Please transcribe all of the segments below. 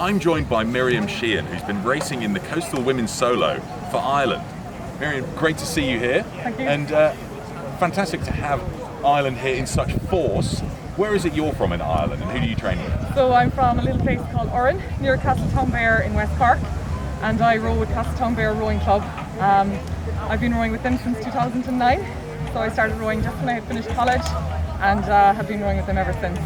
I'm joined by Miriam Sheehan, who's been racing in the Coastal Women's Solo for Ireland. Miriam, great to see you here. Thank you. And fantastic to have Ireland here in such force. Where is it you're from in Ireland, and who do you train with? So I'm from a little place called Oeiras, near Castletownbere in West Cork, and I row with Castletownbere Rowing Club. I've been rowing with them since 2009, so I started rowing just when I had finished college, and have been rowing with them ever since.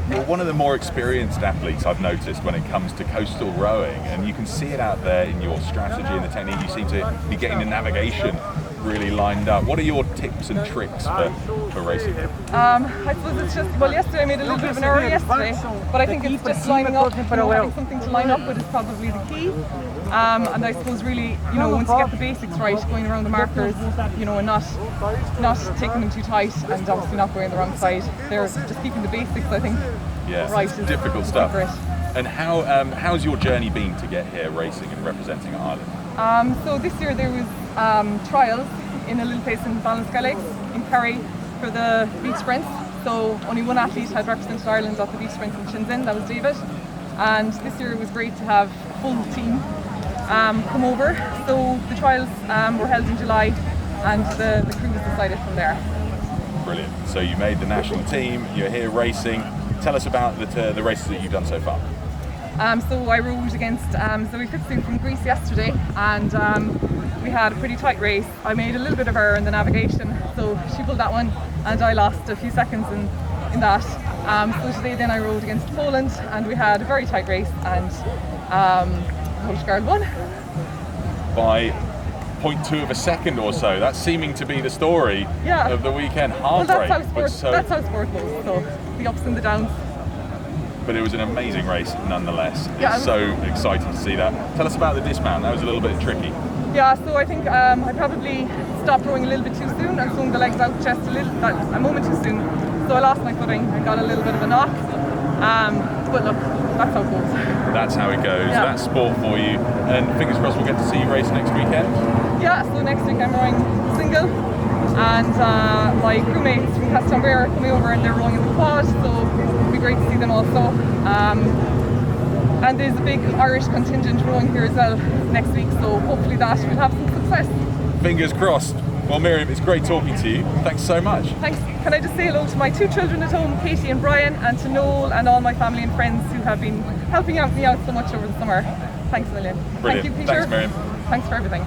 You're one of the more experienced athletes I've noticed when it comes to coastal rowing, and you can see it out there in your strategy and the technique. You seem to be getting the navigation really lined up. What are your tips and tricks for racing? I suppose it's just, well, yesterday I made a little bit of an error yesterday, but I think it's just lining up, having something to line up with is probably the key. And I suppose really, once you get the basics right, going around the markers, and not taking them too tight, and obviously not going the wrong side. They're just keeping the basics, I think, right. It's difficult stuff. Great. And how's your journey been to get here racing and representing Ireland? So this year there was trials in a little place in Ballinskellig in Kerry for the beach sprints. So only one athlete had represented Ireland at the beach sprints in Shinzin, that was David. And this year it was great to have a full team come over. So the trials were held in July, and the crew was decided from there. Brilliant. So you made the national team, you're here racing. Tell us about the races that you've done so far. So I rowed against Zoe Fitzing from Greece yesterday, and we had a pretty tight race. I made a little bit of error in the navigation, so she pulled that one, and I lost a few seconds in that. So today then I rowed against Poland, and we had a very tight race, and Portugal won. By 0.2 of a second or so. That's seeming to be the story of the weekend. Heartbreak. Well, that's how sport goes, so the ups and the downs. But it was an amazing race nonetheless. Yeah, it's so exciting to see that. Tell us about the dismount. That was a little bit tricky. Yeah, so I think I probably stopped rowing a little bit too soon and swung the legs out just a moment too soon. So I lost my footing and got a little bit of a knock. But look, that's how it goes. That's how it goes. Yeah. That's sport for you. And fingers crossed we'll get to see you race next weekend. Yeah, so next week I'm rowing single, and my crewmates from Castletownbere are coming over and they're rowing in the quad, so it'll be great to see them also. And there's a big Irish contingent rowing here as well next week, so hopefully that will have some success. Fingers crossed. Well, Miriam, it's great talking to you. Thanks so much. Thanks. Can I just say hello to my two children at home, Katie and Brian, and to Noel and all my family and friends who have been helping me out so much over the summer. Thanks a million. Brilliant. Thank you, Peter. Thanks, Miriam. Thanks for everything.